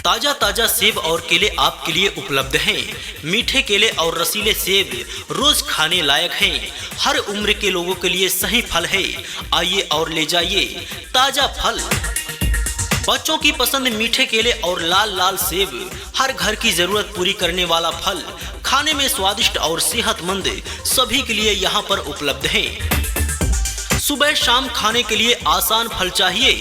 ताजा ताजा सेब और केले आपके लिए उपलब्ध हैं। मीठे केले और रसीले सेब रोज खाने लायक हैं। हर उम्र के लोगों के लिए सही फल है। आइए और ले जाइए ताजा फल। बच्चों की पसंद मीठे केले और लाल लाल सेब हर घर की जरूरत पूरी करने वाला फल, खाने में स्वादिष्ट और सेहतमंद, सभी के लिए यहाँ पर उपलब्ध हैं। सुबह शाम खाने के लिए आसान फल चाहिए?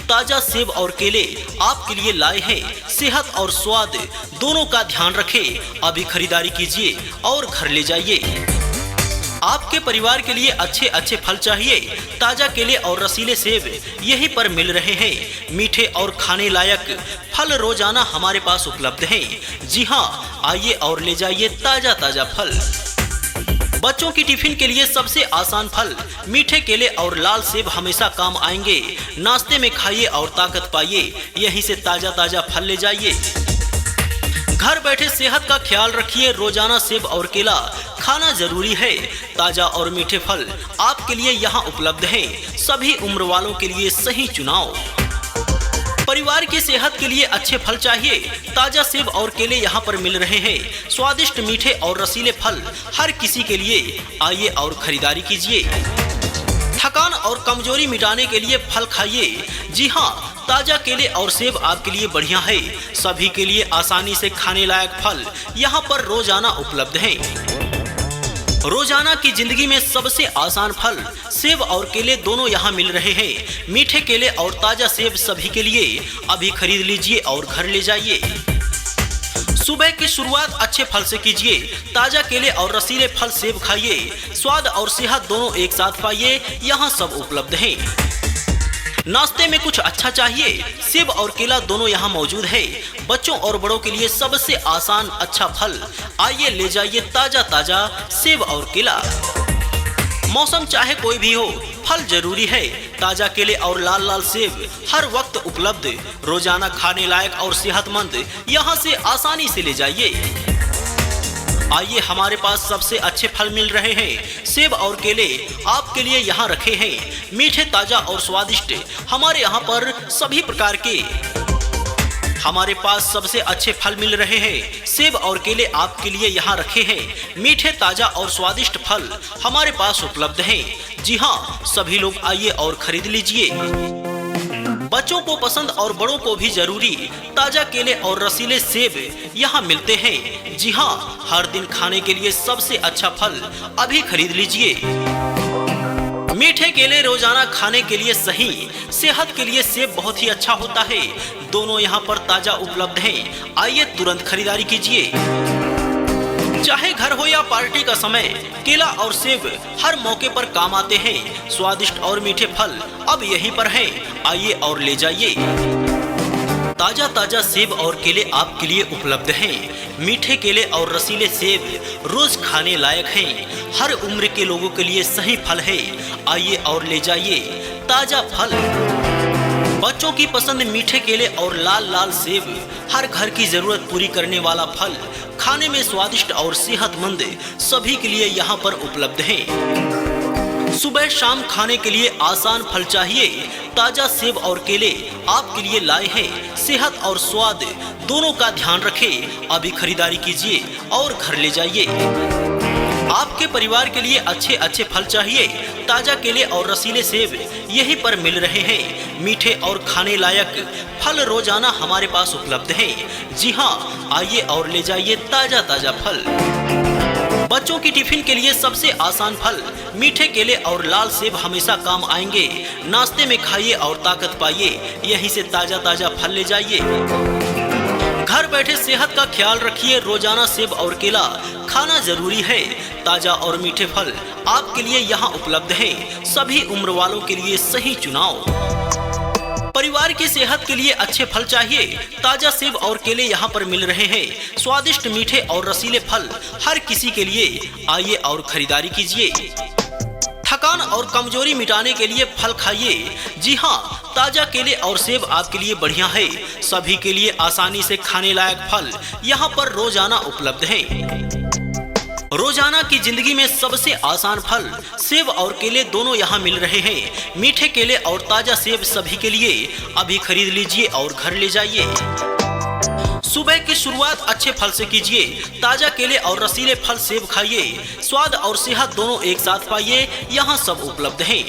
ताजा सेब और केले आपके लिए लाए हैं। सेहत और स्वाद दोनों का ध्यान रखें। अभी खरीदारी कीजिए और घर ले जाइए। आपके परिवार के लिए अच्छे अच्छे फल चाहिए? ताजा केले और रसीले सेब यहीं पर मिल रहे हैं। मीठे और खाने लायक फल रोजाना हमारे पास उपलब्ध हैं। जी हाँ, आइए और ले जाइए ताजा ताजा फल। बच्चों की टिफिन के लिए सबसे आसान फल मीठे केले और लाल सेब हमेशा काम आएंगे। नाश्ते में खाइए और ताकत पाइए। यहीं से ताजा ताजा फल ले जाइए। घर बैठे सेहत का ख्याल रखिए। रोजाना सेब और केला खाना जरूरी है। ताजा और मीठे फल आपके लिए यहाँ उपलब्ध हैं। सभी उम्र वालों के लिए सही चुनाव। परिवार की सेहत के लिए अच्छे फल चाहिए? ताजा सेब और केले यहाँ पर मिल रहे हैं। स्वादिष्ट मीठे और रसीले फल हर किसी के लिए। आइए और खरीदारी कीजिए। थकान और कमजोरी मिटाने के लिए फल खाइए। जी हाँ, ताजा केले और सेब आपके लिए बढ़िया है। सभी के लिए आसानी से खाने लायक फल यहाँ पर रोजाना उपलब्ध हैं। रोजाना की जिंदगी में सबसे आसान फल सेब और केले दोनों यहाँ मिल रहे हैं। मीठे केले और ताजा सेब सभी के लिए। अभी खरीद लीजिए और घर ले जाइए। सुबह की शुरुआत अच्छे फल से कीजिए। ताजा केले और रसीले फल सेब खाइए। स्वाद और सेहत दोनों एक साथ पाइए। यहाँ सब उपलब्ध हैं। नाश्ते में कुछ अच्छा चाहिए? सेब और केला दोनों यहाँ मौजूद है। बच्चों और बड़ों के लिए सबसे आसान अच्छा फल। आइए ले जाइए ताजा ताजा सेब और केला। मौसम चाहे कोई भी हो, फल जरूरी है। ताजा केले और लाल लाल सेब हर वक्त उपलब्ध। रोजाना खाने लायक और सेहतमंद, यहाँ से आसानी से ले जाइए। आइए, हमारे पास सबसे अच्छे फल मिल रहे हैं। सेब और केले आपके लिए यहाँ रखे हैं। मीठे, ताजा और स्वादिष्ट हमारे यहाँ पर सभी प्रकार के हमारे पास सबसे अच्छे फल मिल रहे हैं। सेब और केले आपके लिए यहाँ रखे हैं। मीठे, ताजा और स्वादिष्ट फल हमारे पास उपलब्ध हैं। जी हाँ, सभी लोग आइए और खरीद लीजिए। बच्चों को पसंद और बड़ों को भी जरूरी ताजा केले और रसीले सेब यहाँ मिलते हैं। जी हाँ, हर दिन खाने के लिए सबसे अच्छा फल। अभी खरीद लीजिए। मीठे केले रोजाना खाने के लिए सही। सेहत के लिए सेब बहुत ही अच्छा होता है। दोनों यहाँ पर ताजा उपलब्ध हैं। आइए तुरंत खरीदारी कीजिए। चाहे घर हो या पार्टी का समय, केला और सेब हर मौके पर काम आते हैं। स्वादिष्ट और मीठे फल अब यहीं पर हैं। आइए और ले जाइए। ताजा ताजा सेब और केले आपके लिए उपलब्ध हैं। मीठे केले और रसीले सेब रोज खाने लायक हैं। हर उम्र के लोगों के लिए सही फल है। आइए और ले जाइए ताजा फल। बच्चों की पसंद मीठे केले और लाल लाल सेब हर घर की जरूरत पूरी करने वाला फल, खाने में स्वादिष्ट और सेहतमंद, सभी के लिए यहाँ पर उपलब्ध हैं। सुबह शाम खाने के लिए आसान फल चाहिए? ताजा सेब और केले आपके लिए लाए हैं। सेहत और स्वाद दोनों का ध्यान रखें। अभी खरीदारी कीजिए और घर ले जाइए। आपके परिवार के लिए अच्छे अच्छे फल चाहिए? ताजा केले और रसीले सेब यहीं पर मिल रहे हैं। मीठे और खाने लायक फल रोजाना हमारे पास उपलब्ध हैं। जी हाँ, आइए और ले जाइए ताजा ताजा फल। बच्चों की टिफिन के लिए सबसे आसान फल मीठे केले और लाल सेब हमेशा काम आएंगे। नाश्ते में खाइए और ताकत पाइए। यहीं से ताजा ताजा फल ले जाइए। घर बैठे सेहत का ख्याल रखिए। रोजाना सेब और केला खाना जरूरी है। ताजा और मीठे फल आपके लिए यहाँ उपलब्ध हैं। सभी उम्र वालों के लिए सही चुनाव। परिवार की सेहत के लिए अच्छे फल चाहिए? ताजा सेब और केले यहाँ पर मिल रहे हैं। स्वादिष्ट मीठे और रसीले फल हर किसी के लिए। आइए और खरीदारी कीजिए। थकान और कमजोरी मिटाने के लिए फल खाइए। जी हाँ, ताजा केले और सेब आपके लिए बढ़िया है। सभी के लिए आसानी से खाने लायक फल यहाँ पर रोजाना उपलब्ध हैं। रोजाना की जिंदगी में सबसे आसान फल सेब और केले दोनों यहाँ मिल रहे हैं। मीठे केले और ताजा सेब सभी के लिए। अभी खरीद लीजिए और घर ले जाइए। सुबह की शुरुआत अच्छे फल से कीजिए। ताजा केले और रसीले फल सेब खाइए। स्वाद और सेहत दोनों एक साथ पाइए, यहाँ सब उपलब्ध हैं।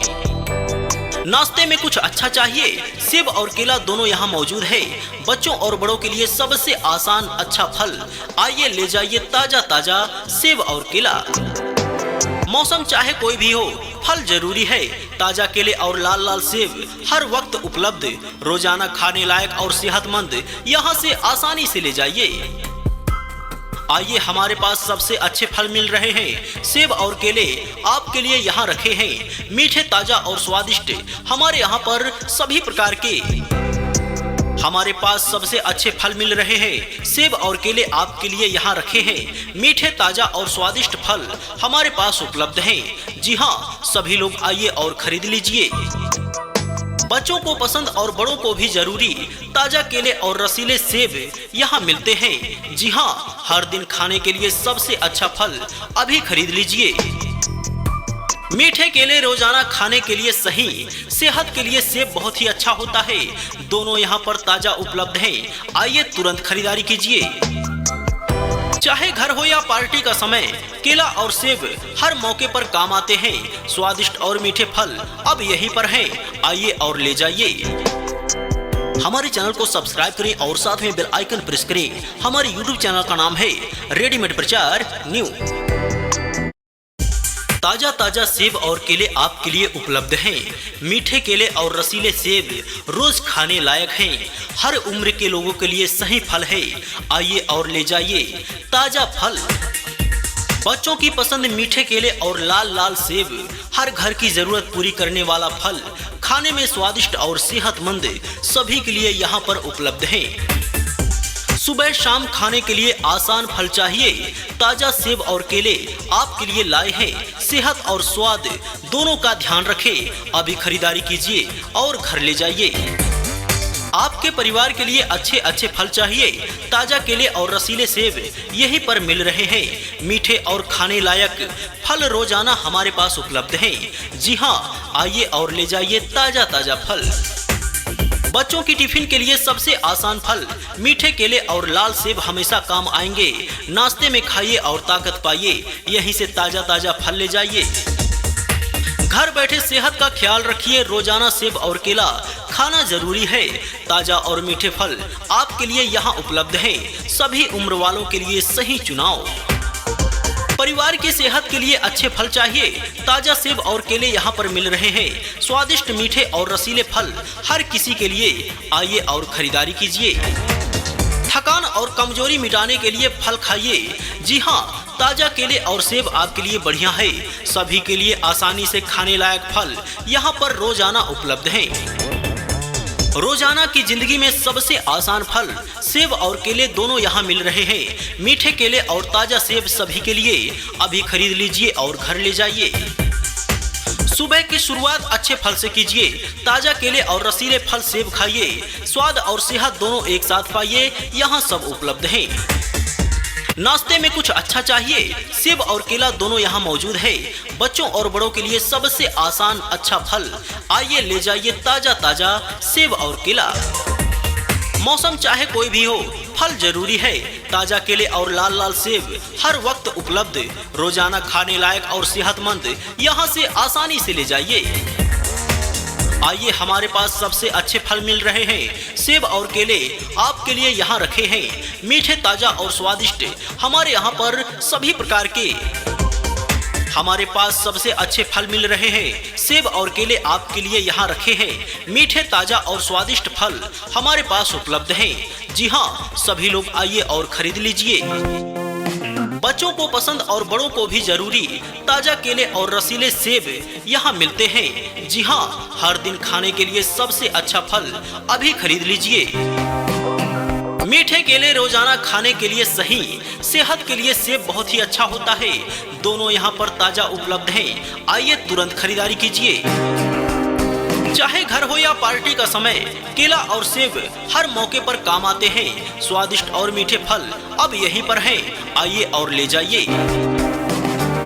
नाश्ते में कुछ अच्छा चाहिए, सेब और केला दोनों यहाँ मौजूद है। बच्चों और बड़ों के लिए सबसे आसान अच्छा फल, आइए ले जाइए ताजा ताजा सेब और केला। मौसम चाहे कोई भी हो, फल जरूरी है। ताजा केले और लाल लाल सेब हर वक्त उपलब्ध, रोजाना खाने लायक और सेहतमंद, यहाँ से आसानी से ले जाइए। आइए, हमारे पास सबसे अच्छे फल मिल रहे हैं। सेब और केले आपके लिए यहाँ रखे हैं, मीठे, ताजा और स्वादिष्ट। हमारे यहाँ पर सभी प्रकार के हमारे पास सबसे अच्छे फल मिल रहे हैं। सेब और केले आपके लिए यहाँ रखे हैं, मीठे, ताजा और स्वादिष्ट फल हमारे पास उपलब्ध हैं। जी हाँ, सभी लोग आइए और खरीद लीजिए। बच्चों को पसंद और बड़ों को भी जरूरी ताजा केले और रसीले सेब यहाँ मिलते हैं। जी हाँ, हर दिन खाने के लिए सबसे अच्छा फल, अभी खरीद लीजिए। मीठे केले रोजाना खाने के लिए सही, सेहत के लिए सेब बहुत ही अच्छा होता है। दोनों यहाँ पर ताजा उपलब्ध हैं, आइए तुरंत खरीदारी कीजिए। चाहे घर हो या पार्टी का समय, केला और सेब हर मौके पर काम आते हैं। स्वादिष्ट और मीठे फल अब यहीं पर हैं, आइए और ले जाइए। हमारे चैनल को सब्सक्राइब करें और साथ में बेल आइकन प्रेस करें। हमारे YouTube चैनल का नाम है रेडीमेड प्रचार न्यू। ताजा ताजा सेब और केले आपके लिए उपलब्ध हैं। मीठे केले और रसीले सेब रोज खाने लायक हैं। हर उम्र के लोगों के लिए सही फल है, आइए और ले जाइए ताजा फल। बच्चों की पसंद मीठे केले और लाल लाल सेब हर घर की जरूरत पूरी करने वाला फल, खाने में स्वादिष्ट और सेहतमंद, सभी के लिए यहाँ पर उपलब्ध हैं। सुबह शाम खाने के लिए आसान फल चाहिए, ताजा सेब और केले आपके लिए लाए हैं। सेहत और स्वाद दोनों का ध्यान रखें, अभी खरीदारी कीजिए और घर ले जाइए। आपके परिवार के लिए अच्छे अच्छे फल चाहिए, ताजा केले और रसीले सेब यहीं पर मिल रहे हैं। मीठे और खाने लायक फल रोजाना हमारे पास उपलब्ध हैं। जी हाँ, आइए और ले जाइए ताजा ताजा फल। बच्चों की टिफिन के लिए सबसे आसान फल, मीठे केले और लाल सेब हमेशा काम आएंगे। नाश्ते में खाइए और ताकत पाइए, यहीं से ताजा ताजा फल ले जाइए। घर बैठे सेहत का ख्याल रखिए, रोजाना सेब और केला खाना जरूरी है। ताजा और मीठे फल आपके लिए यहाँ उपलब्ध हैं, सभी उम्र वालों के लिए सही चुनाव। परिवार की सेहत के लिए अच्छे फल चाहिए, ताजा सेब और केले यहाँ पर मिल रहे हैं। स्वादिष्ट मीठे और रसीले फल हर किसी के लिए, आइए और खरीदारी कीजिए। थकान और कमजोरी मिटाने के लिए फल खाइए। जी हाँ, ताजा केले और सेब आपके लिए बढ़िया है। सभी के लिए आसानी से खाने लायक फल यहाँ पर रोजाना उपलब्ध हैं। रोजाना की जिंदगी में सबसे आसान फल, सेब और केले दोनों यहाँ मिल रहे हैं। मीठे केले और ताजा सेब सभी के लिए, अभी खरीद लीजिए और घर ले जाइए। सुबह की शुरुआत अच्छे फल से कीजिए। ताजा केले और रसीले फल सेब खाइए। स्वाद और सेहत दोनों एक साथ पाइए, यहाँ सब उपलब्ध हैं। नाश्ते में कुछ अच्छा चाहिए, सेब और केला दोनों यहाँ मौजूद है। बच्चों और बड़ों के लिए सबसे आसान अच्छा फल, आइए ले जाइए ताजा ताजा सेब और केला। मौसम चाहे कोई भी हो, फल जरूरी है। ताजा केले और लाल लाल सेब हर वक्त उपलब्ध, रोजाना खाने लायक और सेहतमंद, यहाँ से आसानी से ले जाइए। आइए, हमारे पास सबसे अच्छे फल मिल रहे हैं। सेब और केले आपके लिए यहाँ रखे हैं, मीठे, ताजा और स्वादिष्ट। हमारे यहाँ पर सभी प्रकार के हमारे पास सबसे अच्छे फल मिल रहे हैं। सेब और केले आपके लिए यहाँ रखे हैं, मीठे, ताजा और स्वादिष्ट फल हमारे पास उपलब्ध हैं। जी हाँ, सभी लोग आइए और खरीद लीजिए। बच्चों को पसंद और बड़ों को भी जरूरी ताजा केले और रसीले सेब यहाँ मिलते हैं। जी हाँ, हर दिन खाने के लिए सबसे अच्छा फल, अभी खरीद लीजिए। मीठे केले रोजाना खाने के लिए सही, सेहत के लिए सेब बहुत ही अच्छा होता है। दोनों यहाँ पर ताजा उपलब्ध हैं, आइए तुरंत खरीदारी कीजिए। चाहे घर हो या पार्टी का समय, केला और सेब हर मौके पर काम आते हैं। स्वादिष्ट और मीठे फल अब यहीं पर हैं, आइए और ले जाइए।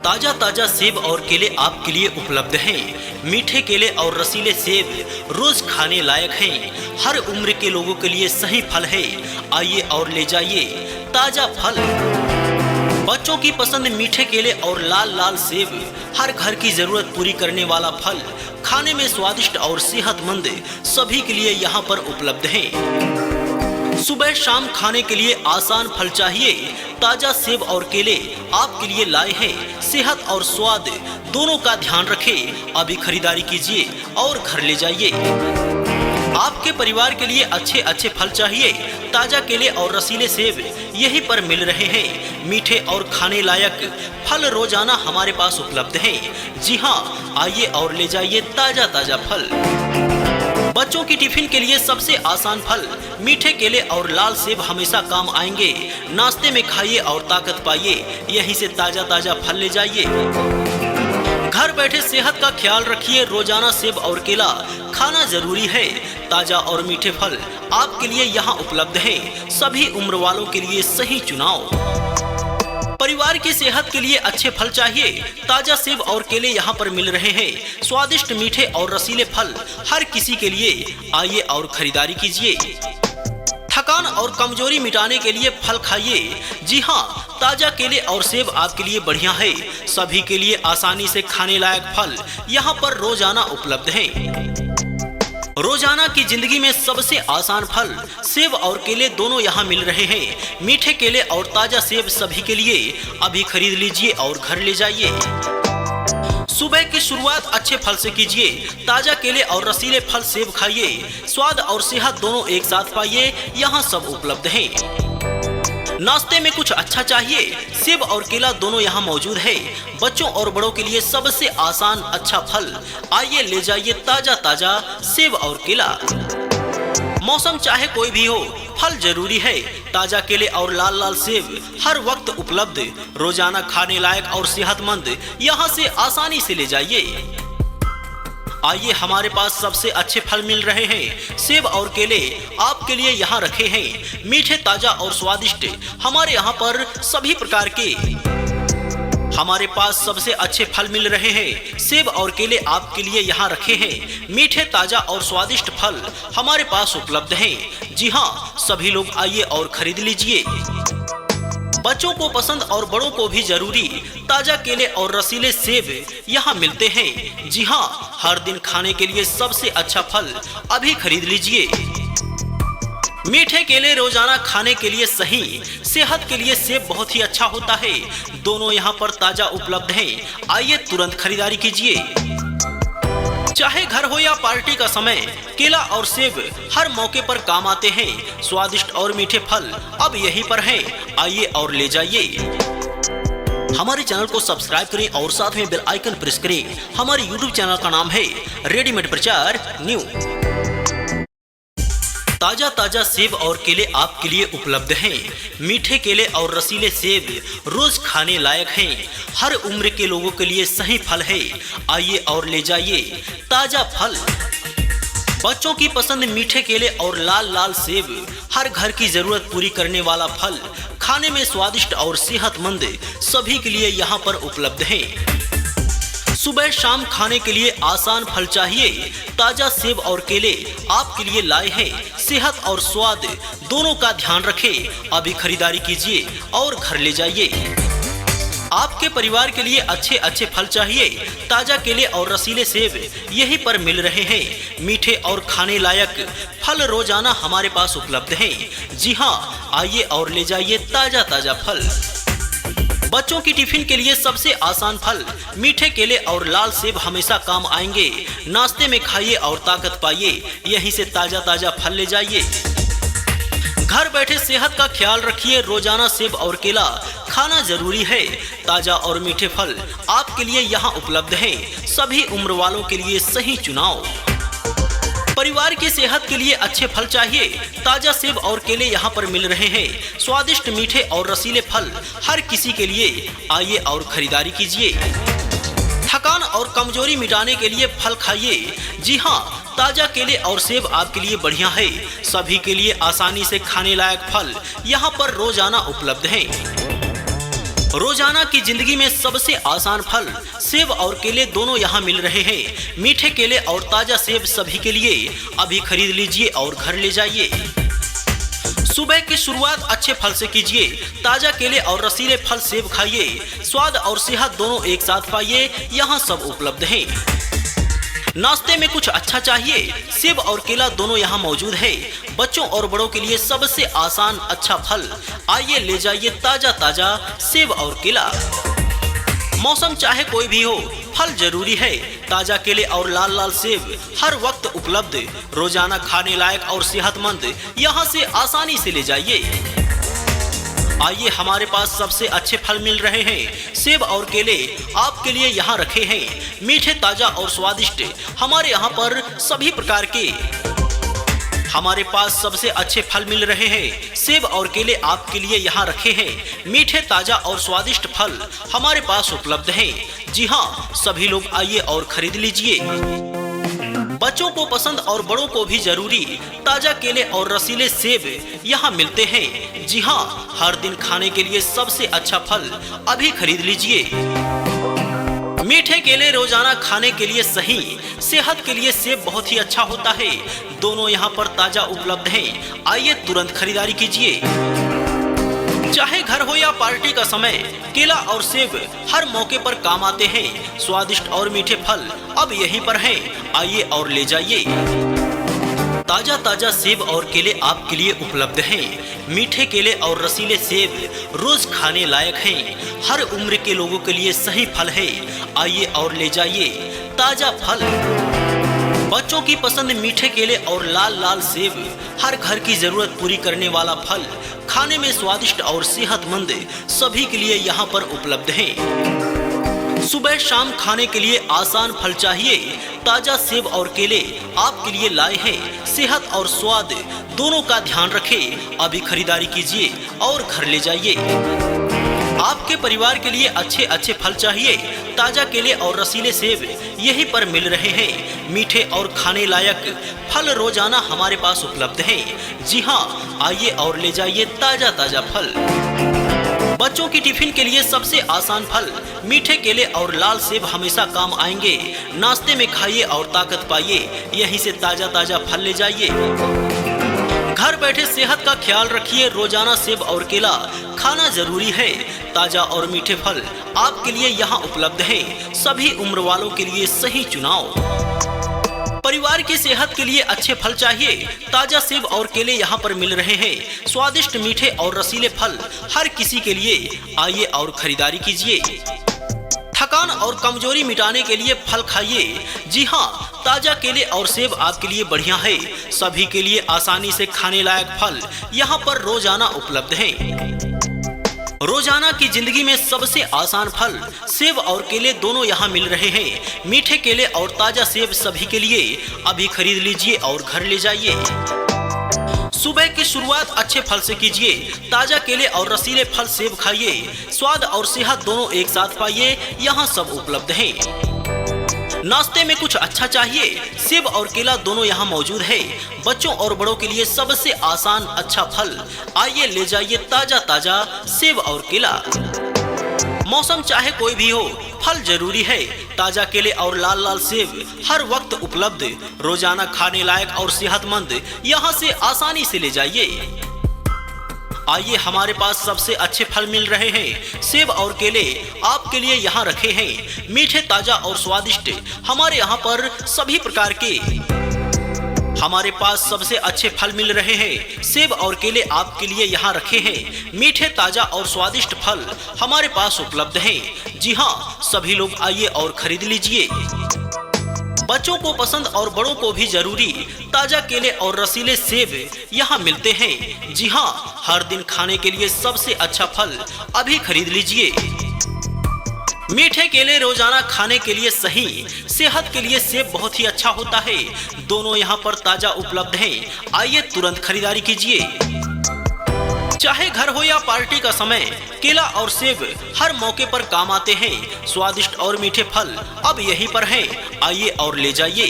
ताजा ताजा सेब और केले आपके लिए उपलब्ध हैं। मीठे केले और रसीले सेब रोज खाने लायक हैं। हर उम्र के लोगों के लिए सही फल है। आइए और ले जाइए ताजा फल। बच्चों की पसंद मीठे केले और लाल लाल सेब हर घर की जरूरत पूरी करने वाला फल, खाने में स्वादिष्ट और सेहतमंद सभी के लिए यहाँ पर उपलब्ध है। सुबह शाम खाने के लिए आसान फल चाहिए, ताजा सेब और केले आपके लिए लाए हैं। सेहत और स्वाद दोनों का ध्यान रखें। अभी खरीदारी कीजिए और घर ले जाइए। आपके परिवार के लिए अच्छे अच्छे फल चाहिए, ताजा केले और रसीले सेब यहीं पर मिल रहे हैं। मीठे और खाने लायक फल रोजाना हमारे पास उपलब्ध हैं। जी हाँ, आइए और ले जाइए ताजा ताजा फल। बच्चों की टिफिन के लिए सबसे आसान फल मीठे केले और लाल सेब हमेशा काम आएंगे। नाश्ते में खाइए और ताकत पाइए। यहीं से ताजा ताजा फल ले जाइए। घर बैठे सेहत का ख्याल रखिए। रोजाना सेब और केला खाना जरूरी है। ताजा और मीठे फल आपके लिए यहाँ उपलब्ध हैं। सभी उम्र वालों के लिए सही चुनाव। परिवार की सेहत के लिए अच्छे फल चाहिए, ताजा सेब और केले यहाँ पर मिल रहे हैं। स्वादिष्ट मीठे और रसीले फल हर किसी के लिए। आइए और खरीदारी कीजिए। थकान और कमजोरी मिटाने के लिए फल खाइए। जी हाँ, ताजा केले और सेब आपके लिए बढ़िया है। सभी के लिए आसानी से खाने लायक फल यहाँ पर रोजाना उपलब्ध हैं। रोजाना की जिंदगी में सबसे आसान फल सेब और केले दोनों यहाँ मिल रहे हैं। मीठे केले और ताजा सेब सभी के लिए। अभी खरीद लीजिए और घर ले जाइए। सुबह की शुरुआत अच्छे फल से कीजिए। ताजा केले और रसीले फल सेब खाइए। स्वाद और सेहत दोनों एक साथ पाइए। यहाँ सब उपलब्ध हैं। नाश्ते में कुछ अच्छा चाहिए, सेब और केला दोनों यहाँ मौजूद है। बच्चों और बड़ों के लिए सबसे आसान अच्छा फल। आइए ले जाइए ताजा ताजा सेब और केला। मौसम चाहे कोई भी हो, फल जरूरी है। ताजा केले और लाल लाल सेब हर वक्त उपलब्ध। रोजाना खाने लायक और सेहतमंद यहाँ से आसानी से ले जाइए। आइए, हमारे पास सबसे अच्छे फल मिल रहे हैं। सेब और केले आपके लिए यहाँ रखे हैं। मीठे, ताजा और स्वादिष्ट हमारे यहाँ पर सभी प्रकार के हमारे पास सबसे अच्छे फल मिल रहे हैं। सेब और केले आपके लिए यहाँ रखे हैं। मीठे, ताजा और स्वादिष्ट फल हमारे पास उपलब्ध हैं। जी हाँ, सभी लोग आइए और खरीद लीजिए। बच्चों को पसंद और बड़ों को भी जरूरी ताजा केले और रसीले सेब यहाँ मिलते हैं। जी हाँ, हर दिन खाने के लिए सबसे अच्छा फल। अभी खरीद लीजिए। मीठे केले रोजाना खाने के लिए सही। सेहत के लिए सेब बहुत ही अच्छा होता है। दोनों यहाँ पर ताजा उपलब्ध हैं। आइए तुरंत खरीदारी कीजिए। चाहे घर हो या पार्टी का समय, केला और सेब हर मौके पर काम आते हैं। स्वादिष्ट और मीठे फल अब यहीं पर हैं। आइए और ले जाइए। हमारे चैनल को सब्सक्राइब करें और साथ में बेल आइकन प्रेस करें। हमारे YouTube चैनल का नाम है रेडीमेड प्रचार न्यू। ताजा ताजा सेब और केले आपके लिए उपलब्ध हैं। मीठे केले और रसीले सेब रोज खाने लायक हैं। हर उम्र के लोगों के लिए सही फल है। आइए और ले जाइए ताजा फल। बच्चों की पसंद मीठे केले और लाल लाल सेब हर घर की जरूरत पूरी करने वाला फल, खाने में स्वादिष्ट और सेहतमंद सभी के लिए यहाँ पर उपलब्ध हैं। सुबह शाम खाने के लिए आसान फल चाहिए, ताजा सेब और केले आपके लिए लाए हैं। सेहत और स्वाद दोनों का ध्यान रखें। अभी खरीदारी कीजिए और घर ले जाइए। आपके परिवार के लिए अच्छे अच्छे फल चाहिए, ताजा केले और रसीले सेब यहीं पर मिल रहे हैं। मीठे और खाने लायक फल रोजाना हमारे पास उपलब्ध हैं। जी हाँ, आइए और ले जाइए ताजा ताजा फल। बच्चों की टिफिन के लिए सबसे आसान फल मीठे केले और लाल सेब हमेशा काम आएंगे। नाश्ते में खाइए और ताकत पाइए। यहीं से ताजा ताजा फल ले जाइए। घर बैठे सेहत का ख्याल रखिए। रोजाना सेब और केला खाना जरूरी है। ताजा और मीठे फल आपके लिए यहाँ उपलब्ध हैं। सभी उम्र वालों के लिए सही चुनाव। परिवार की सेहत के लिए अच्छे फल चाहिए, ताजा सेब और केले यहाँ पर मिल रहे हैं। स्वादिष्ट मीठे और रसीले फल हर किसी के लिए। आइए और खरीदारी कीजिए। थकान और कमजोरी मिटाने के लिए फल खाइए। जी हाँ, ताजा केले और सेब आपके लिए बढ़िया है। सभी के लिए आसानी से खाने लायक फल यहाँ पर रोजाना उपलब्ध हैं। रोजाना की जिंदगी में सबसे आसान फल सेब और केले दोनों यहाँ मिल रहे हैं। मीठे केले और ताजा सेब सभी के लिए अभी खरीद लीजिए और घर ले जाइए। सुबह की शुरुआत अच्छे फल से कीजिए। ताजा केले और रसीले फल सेब खाइए। स्वाद और सेहत दोनों एक साथ पाइए, यहाँ सब उपलब्ध हैं। नाश्ते में कुछ अच्छा चाहिए, सेब और केला दोनों यहाँ मौजूद है। बच्चों और बड़ों के लिए सबसे आसान अच्छा फल, आइए ले जाइए ताजा ताजा सेब और केला। मौसम चाहे कोई भी हो, फल जरूरी है। ताजा केले और लाल लाल सेब हर वक्त उपलब्ध, रोजाना खाने लायक और सेहतमंद, यहाँ से आसानी से ले जाइए। आइए, हमारे पास सबसे अच्छे फल मिल रहे हैं। सेब और केले आपके लिए यहाँ रखे हैं। मीठे, ताजा और स्वादिष्ट हमारे यहाँ पर सभी प्रकार के हमारे पास सबसे अच्छे फल मिल रहे हैं। सेब और केले आपके लिए यहाँ रखे हैं। मीठे, ताजा और स्वादिष्ट फल हमारे पास उपलब्ध हैं। जी हाँ, सभी लोग आइए और खरीद लीजिए। बच्चों को पसंद और बड़ों को भी जरूरी ताजा केले और रसीले सेब यहाँ मिलते हैं। जी हाँ, हर दिन खाने के लिए सबसे अच्छा फल अभी खरीद लीजिए। मीठे केले रोजाना खाने के लिए सही, सेहत के लिए सेब बहुत ही अच्छा होता है। दोनों यहाँ पर ताजा उपलब्ध हैं। आइए तुरंत खरीदारी कीजिए। चाहे घर हो या पार्टी का समय, केला और सेब हर मौके पर काम आते हैं। स्वादिष्ट और मीठे फल अब यहीं पर हैं। आइए और ले जाइए। ताजा ताजा सेब और केले आपके लिए उपलब्ध हैं। मीठे केले और रसीले सेब रोज खाने लायक हैं। हर उम्र के लोगों के लिए सही फल है। आइए और ले जाइए ताजा फल। बच्चों की पसंद मीठे केले और लाल लाल सेब हर घर की जरूरत पूरी करने वाला फल, खाने में स्वादिष्ट और सेहतमंद, सभी के लिए यहाँ पर उपलब्ध हैं। सुबह शाम खाने के लिए आसान फल चाहिए, ताजा सेब और केले आपके लिए लाए हैं। सेहत और स्वाद दोनों का ध्यान रखें। अभी खरीदारी कीजिए और घर ले जाइए। आपके परिवार के लिए अच्छे अच्छे फल चाहिए, ताजा केले और रसीले सेब यहीं पर मिल रहे हैं। मीठे और खाने लायक फल रोजाना हमारे पास उपलब्ध हैं। जी हाँ, आइए और ले जाइए ताजा ताजा फल। बच्चों की टिफिन के लिए सबसे आसान फल, मीठे केले और लाल सेब हमेशा काम आएंगे। नाश्ते में खाइए और ताकत पाइए, यहीं से ताजा ताजा फल ले जाइए। घर बैठे सेहत का ख्याल रखिए। रोजाना सेब और केला खाना जरूरी है। ताजा और मीठे फल आपके लिए यहाँ उपलब्ध हैं। सभी उम्र वालों के लिए सही चुनाव। परिवार की सेहत के लिए अच्छे फल चाहिए, ताजा सेब और केले यहाँ पर मिल रहे हैं। स्वादिष्ट मीठे और रसीले फल हर किसी के लिए, आइए और खरीदारी कीजिए। थकान और कमजोरी मिटाने के लिए फल खाइए। जी हाँ, ताजा केले और सेब आपके लिए बढ़िया है। सभी के लिए आसानी से खाने लायक फल यहाँ पर रोजाना उपलब्ध हैं। रोजाना की जिंदगी में सबसे आसान फल, सेब और केले दोनों यहाँ मिल रहे हैं। मीठे केले और ताजा सेब सभी के लिए अभी खरीद लीजिए और घर ले जाइए। सुबह की शुरुआत अच्छे फल से कीजिए। ताजा केले और रसीले फल सेब खाइए। स्वाद और सेहत दोनों एक साथ पाइए, यहाँ सब उपलब्ध हैं। नाश्ते में कुछ अच्छा चाहिए, सेब और केला दोनों यहाँ मौजूद है। बच्चों और बड़ों के लिए सबसे आसान अच्छा फल, आइए ले जाइए ताजा ताजा सेब और केला। मौसम चाहे कोई भी हो, फल जरूरी है। ताजा केले और लाल लाल सेब हर वक्त उपलब्ध, रोजाना खाने लायक और सेहतमंद, यहाँ से आसानी से ले जाइए। आइए, हमारे पास सबसे अच्छे फल मिल रहे हैं। सेब और केले आपके लिए यहाँ रखे हैं। मीठे, ताजा और स्वादिष्ट हमारे यहाँ पर सभी प्रकार के हमारे पास सबसे अच्छे फल मिल रहे हैं। सेब और केले आपके लिए यहाँ रखे हैं। मीठे, ताजा और स्वादिष्ट फल हमारे पास उपलब्ध हैं। जी हाँ, सभी लोग आइए और खरीद लीजिए। बच्चों को पसंद और बड़ों को भी जरूरी ताजा केले और रसीले सेब यहाँ मिलते हैं। जी हाँ, हर दिन खाने के लिए सबसे अच्छा फल अभी खरीद लीजिए। मीठे केले रोजाना खाने के लिए सही, सेहत के लिए सेब बहुत ही अच्छा होता है। दोनों यहाँ पर ताजा उपलब्ध हैं। आइए तुरंत खरीदारी कीजिए। चाहे घर हो या पार्टी का समय, केला और सेब हर मौके पर काम आते हैं। स्वादिष्ट और मीठे फल अब यहीं पर हैं। आइए और ले जाइए।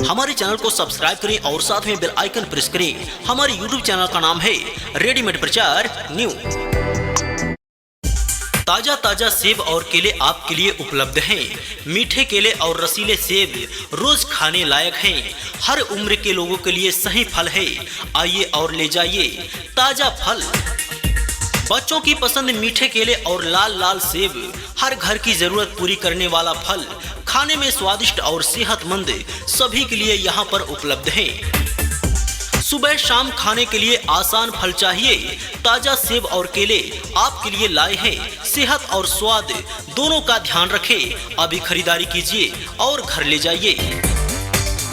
हमारे चैनल को सब्सक्राइब करें और साथ में बेल आइकन प्रेस करें। हमारे YouTube चैनल का नाम है रेडीमेड प्रचार न्यू। ताजा ताजा सेब और केले आपके लिए उपलब्ध हैं। मीठे केले और रसीले सेब रोज खाने लायक हैं। हर उम्र के लोगों के लिए सही फल है। आइए और ले जाइए ताजा फल। बच्चों की पसंद मीठे केले और लाल लाल सेब हर घर की जरूरत पूरी करने वाला फल, खाने में स्वादिष्ट और सेहतमंद, सभी के लिए यहाँ पर उपलब्ध हैं। सुबह शाम खाने के लिए आसान फल चाहिए? ताजा सेब और केले आपके लिए लाए हैं। सेहत और स्वाद दोनों का ध्यान रखें। अभी खरीदारी कीजिए और घर ले जाइए।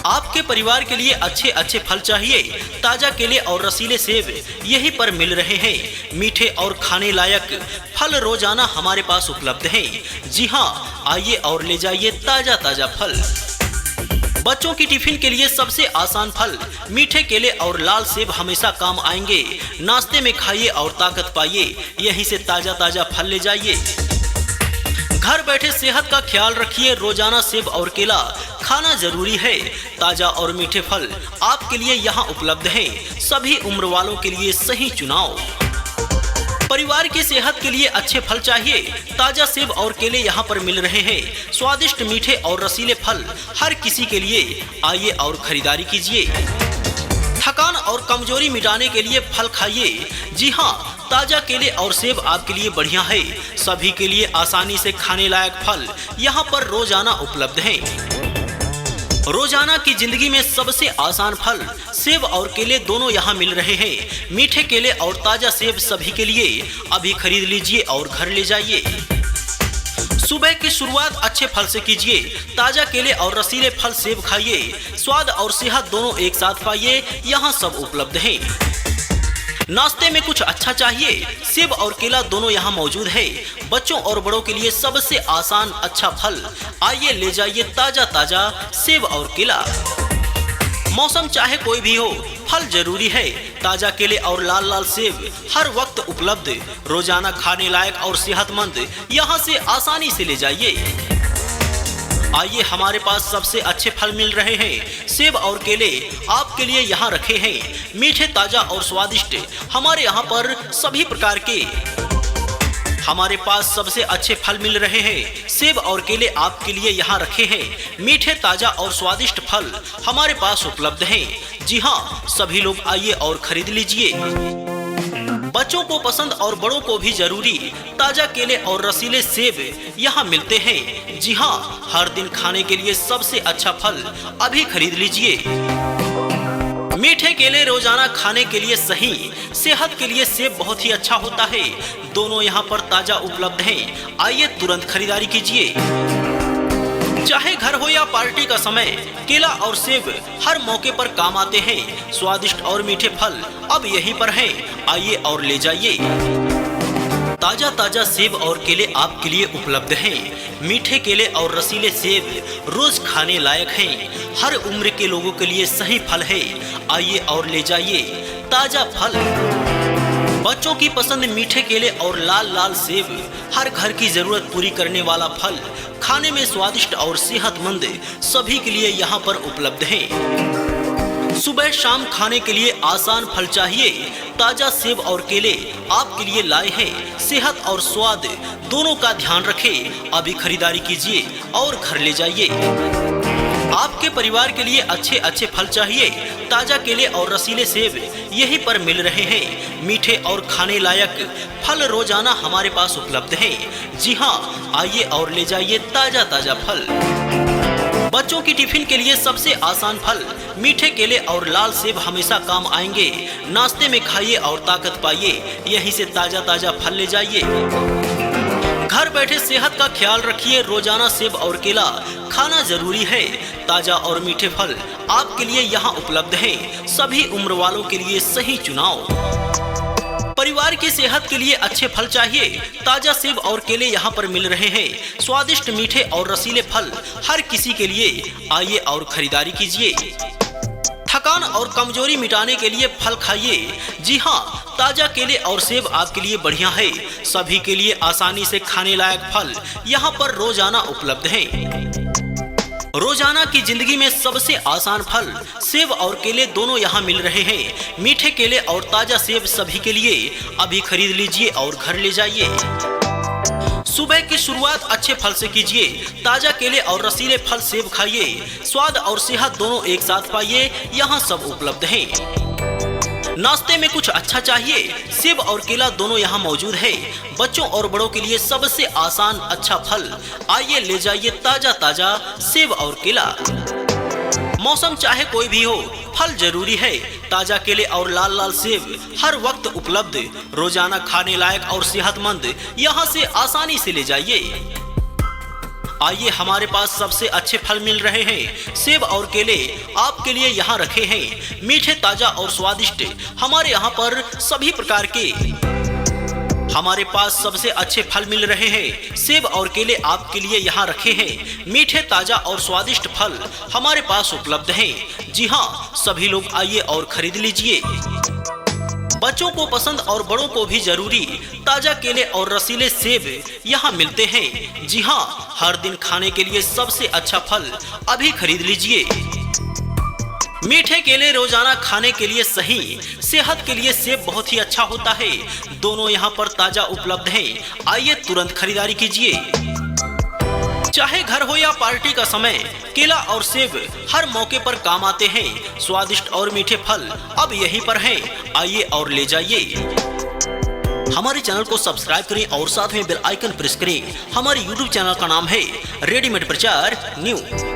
आपके परिवार के लिए अच्छे अच्छे फल चाहिए? ताजा केले और रसीले सेब यहीं पर मिल रहे हैं। मीठे और खाने लायक फल रोजाना हमारे पास उपलब्ध हैं। जी हाँ, आइए और ले जाइए ताजा ताजा फल। बच्चों की टिफिन के लिए सबसे आसान फल मीठे केले और लाल सेब हमेशा काम आएंगे। नाश्ते में खाइए और ताकत पाइए। यहीं से ताजा ताजा फल ले जाइए। घर बैठे सेहत का ख्याल रखिए। रोजाना सेब और केला खाना जरूरी है। ताजा और मीठे फल आपके लिए यहाँ उपलब्ध हैं। सभी उम्र वालों के लिए सही चुनाव। परिवार की सेहत के लिए अच्छे फल चाहिए? ताजा सेब और केले यहाँ पर मिल रहे हैं। स्वादिष्ट मीठे और रसीले फल हर किसी के लिए। आइए और खरीदारी कीजिए। थकान और कमजोरी मिटाने के लिए फल खाइए। जी हाँ, ताजा केले और सेब आपके लिए बढ़िया है। सभी के लिए आसानी से खाने लायक फल यहाँ पर रोजाना उपलब्ध हैं। रोजाना की जिंदगी में सबसे आसान फल सेब और केले दोनों यहाँ मिल रहे हैं। मीठे केले और ताजा सेब सभी के लिए। अभी खरीद लीजिए और घर ले जाइए। सुबह की शुरुआत अच्छे फल से कीजिए। ताजा केले और रसीले फल सेब खाइए। स्वाद और सेहत दोनों एक साथ पाइए। यहाँ सब उपलब्ध हैं। नाश्ते में कुछ अच्छा चाहिए? सेब और केला दोनों यहाँ मौजूद है। बच्चों और बड़ों के लिए सबसे आसान अच्छा फल। आइए ले जाइए ताजा ताजा सेब और केला। मौसम चाहे कोई भी हो, फल जरूरी है। ताजा केले और लाल लाल सेब हर वक्त उपलब्ध। रोजाना खाने लायक और सेहतमंद, यहाँ से आसानी से ले जाइए। आइए, हमारे पास सबसे अच्छे फल मिल रहे हैं। सेब और केले आपके लिए यहाँ रखे हैं। मीठे, ताजा और स्वादिष्ट हमारे यहाँ पर सभी प्रकार के हमारे पास सबसे अच्छे फल मिल रहे हैं। सेब और केले आपके लिए यहाँ रखे हैं। मीठे, ताजा और स्वादिष्ट फल हमारे पास उपलब्ध हैं। जी हाँ, सभी लोग आइए और खरीद लीजिए। बच्चों को पसंद और बड़ों को भी जरूरी ताजा केले और रसीले सेब यहाँ मिलते हैं। जी हाँ, हर दिन खाने के लिए सबसे अच्छा फल। अभी खरीद लीजिए। मीठे केले रोजाना खाने के लिए सही। सेहत के लिए सेब बहुत ही अच्छा होता है। दोनों यहाँ पर ताजा उपलब्ध हैं। आइए तुरंत खरीदारी कीजिए। चाहे घर हो या पार्टी का समय, केला और सेब हर मौके पर काम आते हैं। स्वादिष्ट और मीठे फल अब यहीं पर हैं। आइए और ले जाइए। ताजा ताजा सेब और केले आपके लिए उपलब्ध हैं। मीठे केले और रसीले सेब रोज खाने लायक हैं। हर उम्र के लोगों के लिए सही फल है। आइए और ले जाइए ताजा फल। बच्चों की पसंद मीठे केले और लाल लाल सेब हर घर की जरूरत पूरी करने वाला फल, खाने में स्वादिष्ट और सेहतमंद, सभी के लिए यहाँ पर उपलब्ध हैं। सुबह शाम खाने के लिए आसान फल चाहिए? ताजा सेब और केले आपके लिए लाए हैं। सेहत और स्वाद दोनों का ध्यान रखें। अभी खरीदारी कीजिए और घर ले जाइए। आपके परिवार के लिए अच्छे अच्छे फल चाहिए? ताजा केले और रसीले सेब यहीं पर मिल रहे हैं। मीठे और खाने लायक फल रोजाना हमारे पास उपलब्ध हैं। जी हाँ, आइए और ले जाइए ताजा ताजा फल। बच्चों की टिफिन के लिए सबसे आसान फल मीठे केले और लाल सेब हमेशा काम आएंगे। नाश्ते में खाइए और ताकत पाइए। यहीं से ताजा ताजा फल ले जाइए। घर बैठे सेहत का ख्याल रखिए। रोजाना सेब और केला खाना जरूरी है। ताजा और मीठे फल आपके लिए यहाँ उपलब्ध हैं। सभी उम्र वालों के लिए सही चुनाव। परिवार की सेहत के लिए अच्छे फल चाहिए? ताजा सेब और केले यहाँ पर मिल रहे हैं। स्वादिष्ट मीठे और रसीले फल हर किसी के लिए। आइए और खरीदारी कीजिए। थकान और कमजोरी मिटाने के लिए फल खाइए। जी हाँ, ताजा केले और सेब आपके लिए बढ़िया है। सभी के लिए आसानी से खाने लायक फल यहाँ पर रोजाना उपलब्ध हैं। रोजाना की जिंदगी में सबसे आसान फल सेब और केले दोनों यहाँ मिल रहे हैं। मीठे केले और ताजा सेब सभी के लिए। अभी खरीद लीजिए और घर ले जाइए। सुबह की शुरुआत अच्छे फल से कीजिए। ताजा केले और रसीले फल सेब खाइए। स्वाद और सेहत दोनों एक साथ पाइए, यहाँ सब उपलब्ध है। नाश्ते में कुछ अच्छा चाहिए, सेब और केला दोनों यहाँ मौजूद है। बच्चों और बड़ों के लिए सबसे आसान अच्छा फल, आइए ले जाइए ताजा ताजा सेब और केला। मौसम चाहे कोई भी हो, फल जरूरी है। ताजा केले और लाल लाल सेब हर वक्त उपलब्ध, रोजाना खाने लायक और सेहतमंद, यहाँ से आसानी से ले जाइए। आइए, हमारे पास सबसे अच्छे फल मिल रहे हैं। सेब और केले आपके लिए यहाँ रखे हैं, मीठे, ताजा और स्वादिष्ट। हमारे यहाँ पर सभी प्रकार के हमारे पास सबसे अच्छे फल मिल रहे हैं। सेब और केले आपके लिए यहाँ रखे हैं, मीठे, ताजा और स्वादिष्ट फल हमारे पास उपलब्ध हैं। जी हाँ, सभी लोग आइए और खरीद लीजिए। बच्चों को पसंद और बड़ों को भी जरूरी ताजा केले और रसीले सेब यहाँ मिलते हैं। जी हाँ, हर दिन खाने के लिए सबसे अच्छा फल, अभी खरीद लीजिए। मीठे केले रोजाना खाने के लिए सही, सेहत के लिए सेब बहुत ही अच्छा होता है। दोनों यहाँ पर ताजा उपलब्ध हैं, आइए तुरंत खरीदारी कीजिए। चाहे घर हो या पार्टी का समय, केला और सेब हर मौके पर काम आते हैं। स्वादिष्ट और मीठे फल अब यहीं पर हैं, आइए और ले जाइए। हमारे चैनल को सब्सक्राइब करें और साथ में बेल आइकन प्रेस करें। हमारे YouTube चैनल का नाम है रेडीमेड प्रचार न्यू।